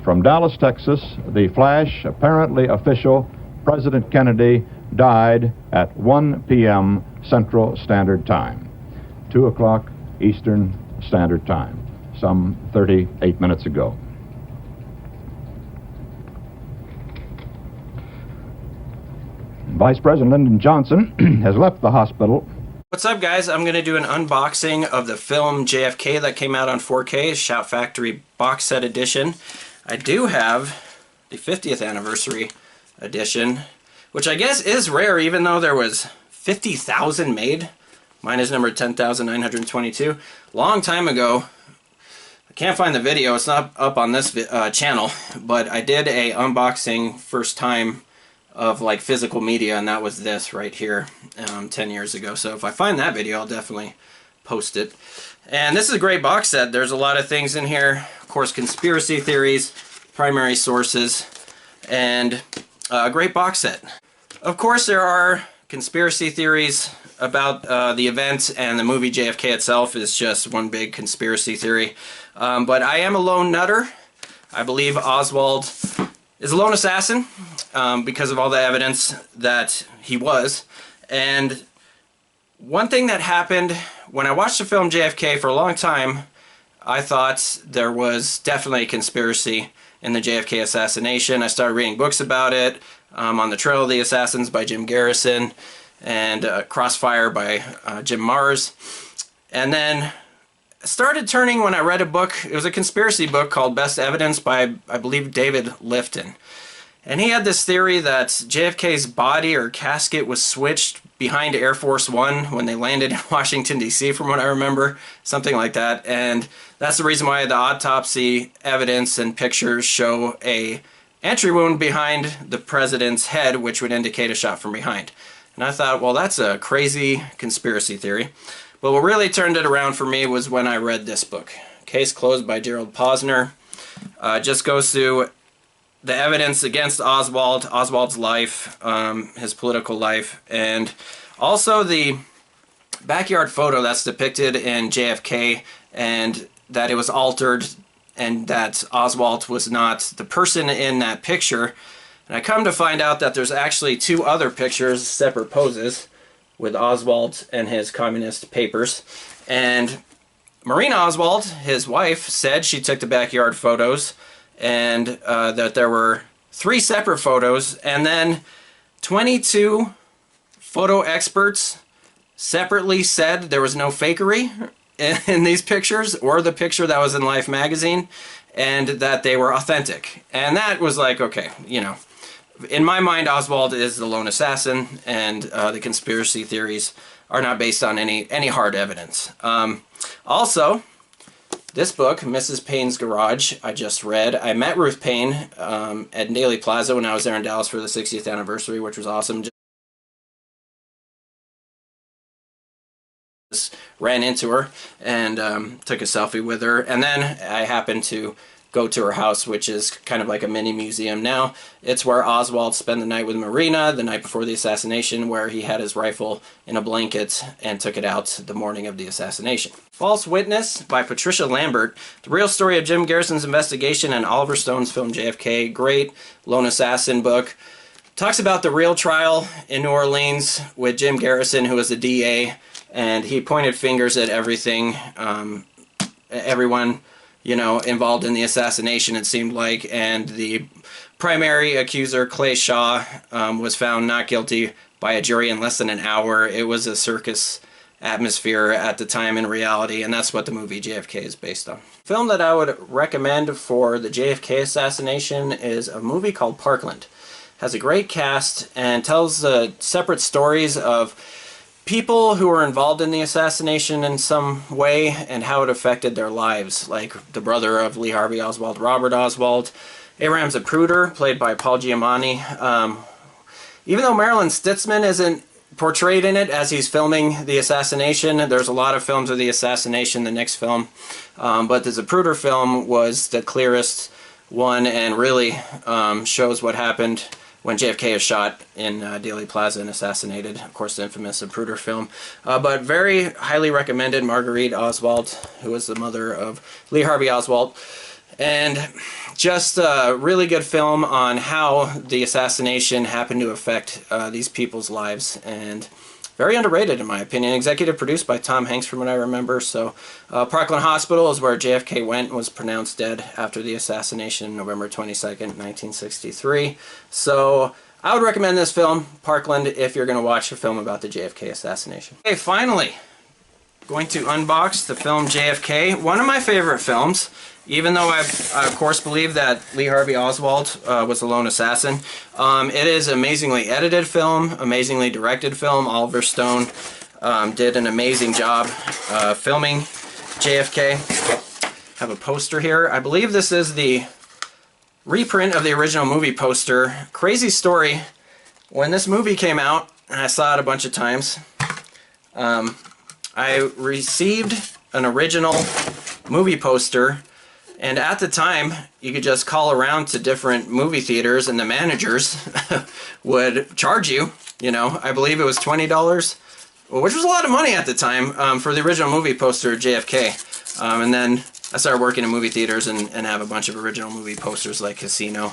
From Dallas, Texas, the flash, apparently official, President Kennedy died at 1 p.m. Central Standard Time, 2 o'clock Eastern Standard Time, some 38 minutes ago. Vice President Lyndon Johnson has left the hospital. What's up, guys? I'm going to do an unboxing of the film JFK that came out on 4K, Shout Factory box set edition. I do have the 50th anniversary edition, which I guess is rare, even though there was 50,000 made. Mine is number 10,922. Long time ago. I can't find the video. It's not up on this channel, but I did a unboxing first time of like physical media, and that was this right here 10 years ago. So if I find that video, I'll definitely post it. And this is a great box set. There's a lot of things in here. Of course, conspiracy theories, primary sources, and a great box set. Of course, there are conspiracy theories about the event, and the movie JFK itself is just one big conspiracy theory. But I am a lone nutter. I believe Oswald is a lone assassin because of all the evidence that he was. And one thing that happened when I watched the film JFK for a long time, I thought there was definitely a conspiracy in the JFK assassination. I started reading books about it, On the Trail of the Assassins by Jim Garrison, and Crossfire by Jim Mars. And then started turning when I read a book. It was a conspiracy book called Best Evidence by, I believe, David Lifton. And he had this theory that JFK's body or casket was switched behind Air Force One when they landed in Washington, D.C., from what I remember. Something like that. And that's the reason why the autopsy evidence and pictures show a entry wound behind the president's head, which would indicate a shot from behind. And I thought, well, that's a crazy conspiracy theory. But what really turned it around for me was when I read this book, Case Closed by Gerald Posner. Just goes through the evidence against Oswald, Oswald's life, his political life, and also the backyard photo that's depicted in JFK, and that it was altered, and that Oswald was not the person in that picture. And I come to find out that there's actually two other pictures, separate poses, with Oswald and his communist papers. And Marina Oswald, his wife, said she took the backyard photos, and that there were 3 separate photos, and then 22 photo experts separately said there was no fakery in these pictures, or the picture that was in Life magazine, and that they were authentic. And that was like, okay, you know, in my mind, Oswald is the lone assassin, and the conspiracy theories are not based on any hard evidence. Also, this book, Mrs. Payne's Garage, I just read. I met Ruth Payne at Daily Plaza when I was there in Dallas for the 60th anniversary, which was awesome. Just ran into her and took a selfie with her. And then I happened to go to her house, which is kind of like a mini museum now. It's where Oswald spent the night with Marina the night before the assassination, where he had his rifle in a blanket and took it out the morning of the assassination. False Witness by Patricia Lambert. The real story of Jim Garrison's investigation and Oliver Stone's film JFK. Great lone assassin book. Talks about the real trial in New Orleans with Jim Garrison, who was the DA, and he pointed fingers at everything, everyone, you know, involved in the assassination, it seemed like, and the primary accuser, Clay Shaw, was found not guilty by a jury in less than an hour. It was a circus atmosphere at the time in reality, and that's what the movie JFK is based on. The film that I would recommend for the JFK assassination is a movie called Parkland. It has a great cast and tells separate stories of people who were involved in the assassination in some way and how it affected their lives, like the brother of Lee Harvey Oswald, Robert Oswald, Abraham Zapruder, played by Paul Giamatti. Even though Marilyn Stitzman isn't portrayed in it as he's filming the assassination, there's a lot of films of the assassination, the next film, but the Zapruder film was the clearest one and really shows what happened when JFK is shot in Dealey Plaza and assassinated. Of course, the infamous Zapruder film. But very highly recommended. Marguerite Oswald, who was the mother of Lee Harvey Oswald. And just a really good film on how the assassination happened to affect these people's lives, and very underrated in my opinion. Executive produced by Tom Hanks from what I remember. So Parkland Hospital is where JFK went and was pronounced dead after the assassination November 22nd, 1963. So I would recommend this film, Parkland, if you're going to watch a film about the JFK assassination. Okay, finally, going to unbox the film JFK, one of my favorite films. Even though I of course believe that Lee Harvey Oswald was the lone assassin, it is an amazingly edited film, amazingly directed film. Oliver Stone did an amazing job filming JFK. Have a poster here. I believe this is the reprint of the original movie poster. Crazy story. When this movie came out, and I saw it a bunch of times, I received an original movie poster. And at the time, you could just call around to different movie theaters and the managers would charge you, you know, I believe it was $20, which was a lot of money at the time for the original movie poster of JFK. And then I started working in movie theaters and have a bunch of original movie posters like Casino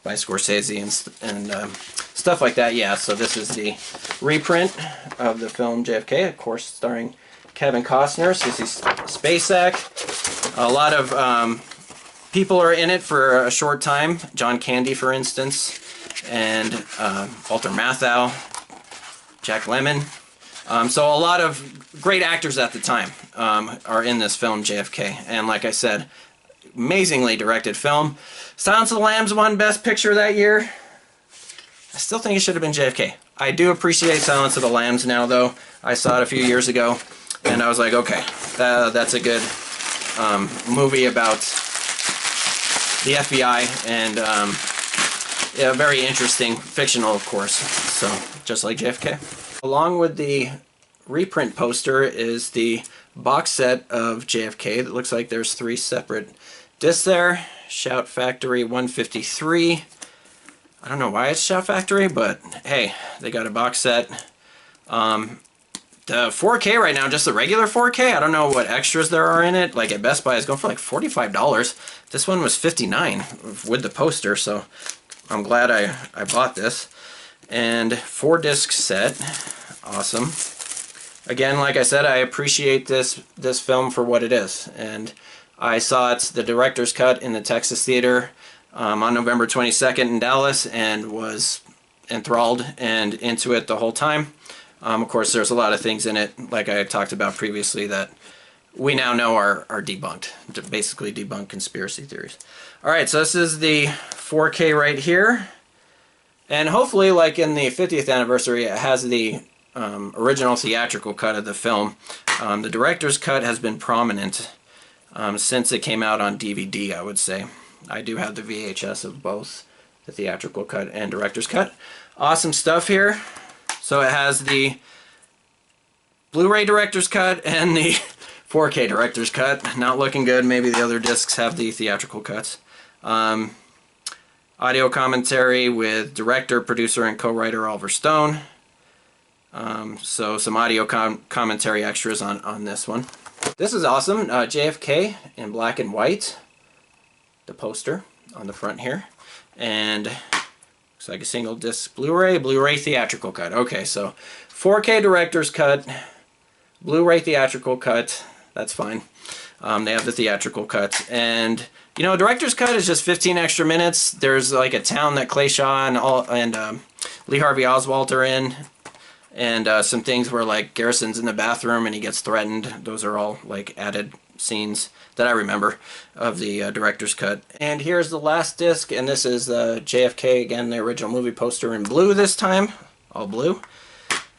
by Scorsese and stuff like that. Yeah, so this is the reprint of the film JFK, of course, starring Kevin Costner, Sissy Spacek. A lot of people are in it for a short time. John Candy, for instance, and Walter Matthau, Jack Lemmon. So a lot of great actors at the time are in this film, JFK. And like I said, amazingly directed film. Silence of the Lambs won Best Picture that year. I still think it should have been JFK. I do appreciate Silence of the Lambs now, though. I saw it a few years ago, and I was like, okay, that's a good movie about the FBI, and yeah, very interesting, fictional, of course, so just like JFK. Along with the reprint poster is the box set of JFK that looks like there's 3 separate discs there. Shout Factory 153. I don't know why it's Shout Factory, but hey, they got a box set. The 4K right now, just the regular 4K, I don't know what extras there are in it. Like at Best Buy, it's going for like $45. This one was $59 with the poster, so I'm glad I bought this. And 4-disc set, awesome. Again, like I said, I appreciate this film for what it is. And I saw it's the director's cut in the Texas Theater on November 22nd in Dallas, and was enthralled and into it the whole time. Of course, there's a lot of things in it, like I talked about previously, that we now know are debunked, basically debunked conspiracy theories. Alright, so this is the 4K right here, and hopefully, like in the 50th anniversary, it has the original theatrical cut of the film. The director's cut has been prominent since it came out on DVD, I would say. I do have the VHS of both, the theatrical cut and director's cut. Awesome stuff here. So it has the Blu-ray director's cut and the 4K director's cut. Not looking good. Maybe the other discs have the theatrical cuts. Audio commentary with director, producer, and co-writer Oliver Stone. So some audio commentary extras on this one. This is awesome. JFK in black and white. The poster on the front here. And looks like a single disc Blu-ray theatrical cut. Okay, so 4K director's cut, Blu-ray theatrical cut, that's fine. They have the theatrical cut. And, you know, director's cut is just 15 extra minutes. There's like a town that Clay Shaw and Lee Harvey Oswald are in. And some things where like Garrison's in the bathroom and he gets threatened. Those are all like added scenes that I remember of the director's cut. And here's the last disc, and this is JFK, again, the original movie poster in blue this time, all blue.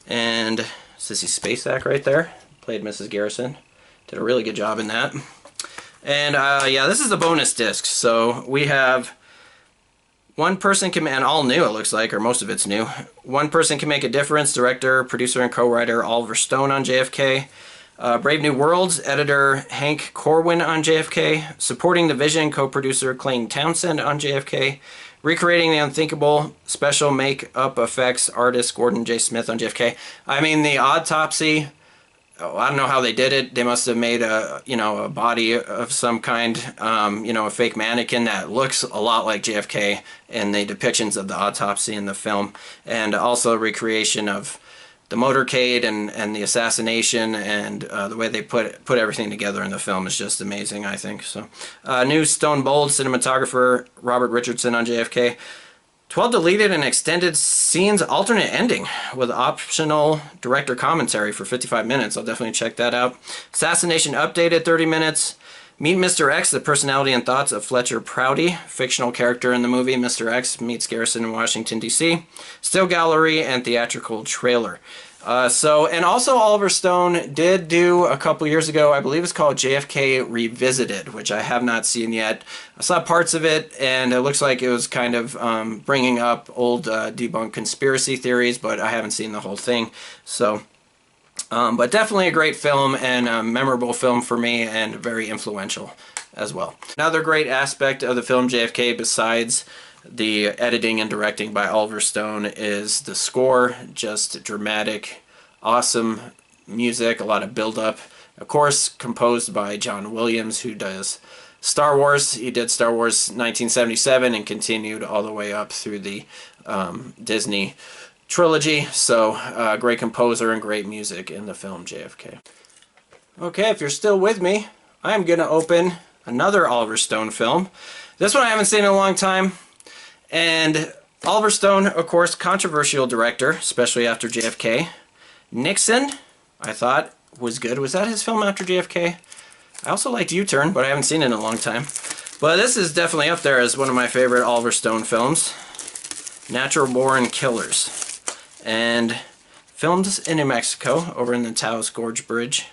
And Sissy Spacek right there, played Mrs. Garrison. Did a really good job in that. And yeah, this is the bonus disc. So we have one person can, and all new it looks like, or most of it's new. One person can make a difference, director, producer, and co-writer Oliver Stone on JFK. Brave New Worlds, editor Hank Corwin on JFK. Supporting the Vision, co-producer Clayton Townsend on JFK. Recreating the Unthinkable, special make-up effects artist Gordon J. Smith on JFK. I mean, the autopsy I don't know how they did it. They must have made a, a body of some kind, a fake mannequin that looks a lot like JFK in the depictions of the autopsy in the film, and also a recreation of the motorcade and the assassination, and the way they put everything together in the film is just amazing, I think. So, new Stone Bold cinematographer Robert Richardson on JFK. 12 deleted and extended scenes alternate ending with optional director commentary for 55 minutes. I'll definitely check that out. Assassination updated 30 minutes. Meet Mr. X, the personality and thoughts of Fletcher Prouty, fictional character in the movie. Mr. X meets Garrison in Washington, D.C. Still gallery and theatrical trailer. And also Oliver Stone did do a couple years ago, I believe it's called JFK Revisited, which I have not seen yet. I saw parts of it, and it looks like it was kind of bringing up old debunked conspiracy theories, but I haven't seen the whole thing. So, but definitely a great film and a memorable film for me, and very influential as well. Another great aspect of the film JFK, besides the editing and directing by Oliver Stone, is the score. Just dramatic, awesome music, a lot of build-up. Of course, composed by John Williams, who does Star Wars. He did Star Wars 1977 and continued all the way up through the Disney trilogy. So, great composer and great music in the film JFK. Okay, if you're still with me, I'm going to open another Oliver Stone film. This one I haven't seen in a long time. And Oliver Stone, of course, controversial director, especially after JFK. Nixon, I thought, was good. Was that his film after JFK? I also liked U-Turn, but I haven't seen it in a long time. But this is definitely up there as one of my favorite Oliver Stone films. Natural Born Killers. And filmed in New Mexico, over in the Taos Gorge Bridge.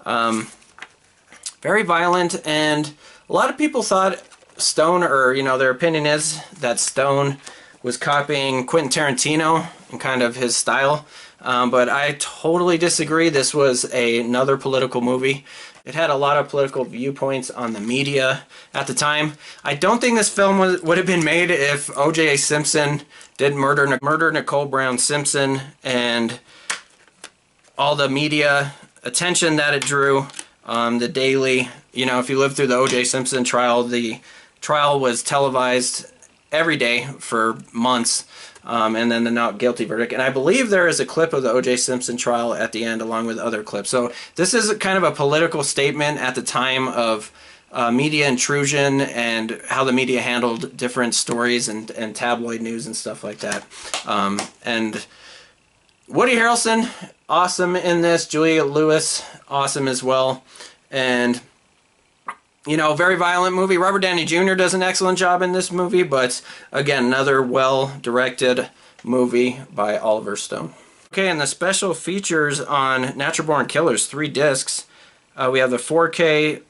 Very violent, and a lot of people thought Stone, or their opinion is that Stone was copying Quentin Tarantino and kind of his style, but I totally disagree. This was another political movie. It had a lot of political viewpoints on the media at the time. I don't think this film would have been made if O.J. Simpson did murder Nicole Brown Simpson, and all the media attention that it drew. The daily, if you lived through the O.J. Simpson trial, the trial was televised every day for months, and then the not guilty verdict. And I believe there is a clip of the O.J. Simpson trial at the end, along with other clips. So this is kind of a political statement at the time of media intrusion and how the media handled different stories and tabloid news and stuff like that. And Woody Harrelson, awesome in this. Julia Lewis, awesome as well. And very violent movie. Robert Downey Jr. does an excellent job in this movie, but again, another well-directed movie by Oliver Stone. Okay, and the special features on Natural Born Killers, 3 discs. We have the 4K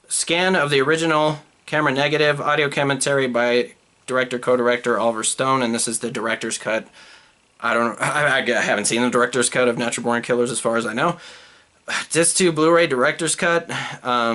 scan of the original, camera negative, audio commentary by co-director Oliver Stone, and this is the director's cut. I haven't seen the director's cut of Natural Born Killers as far as I know. Disc 2 Blu-ray director's cut,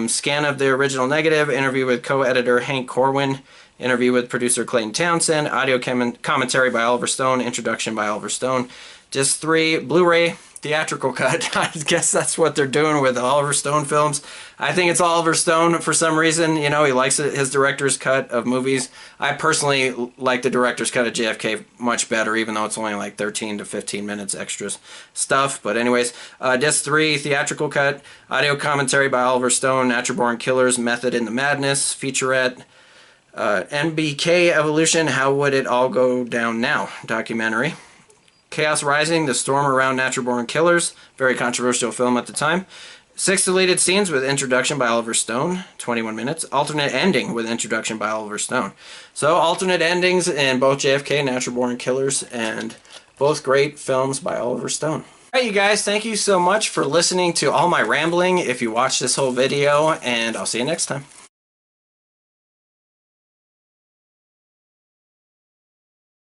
scan of the original negative, interview with co-editor Hank Corwin, interview with producer Clayton Townsend, audio commentary by Oliver Stone, introduction by Oliver Stone. Disc 3 Blu-ray theatrical cut. I guess that's what they're doing with the Oliver Stone films. I think it's Oliver Stone for some reason. He likes his director's cut of movies. I personally like the director's cut of JFK much better, even though it's only like 13 to 15 minutes extra stuff. But anyways, Disc 3 theatrical cut, audio commentary by Oliver Stone, Natural Born Killers, Method in the Madness, featurette, NBK Evolution, How Would It All Go Down Now, documentary. Chaos Rising, The Storm Around Natural Born Killers, very controversial film at the time. 6 deleted scenes with introduction by Oliver Stone, 21 minutes. Alternate ending with introduction by Oliver Stone. So alternate endings in both JFK and Natural Born Killers, and both great films by Oliver Stone. Alright, you guys, thank you so much for listening to all my rambling if you watched this whole video, and I'll see you next time.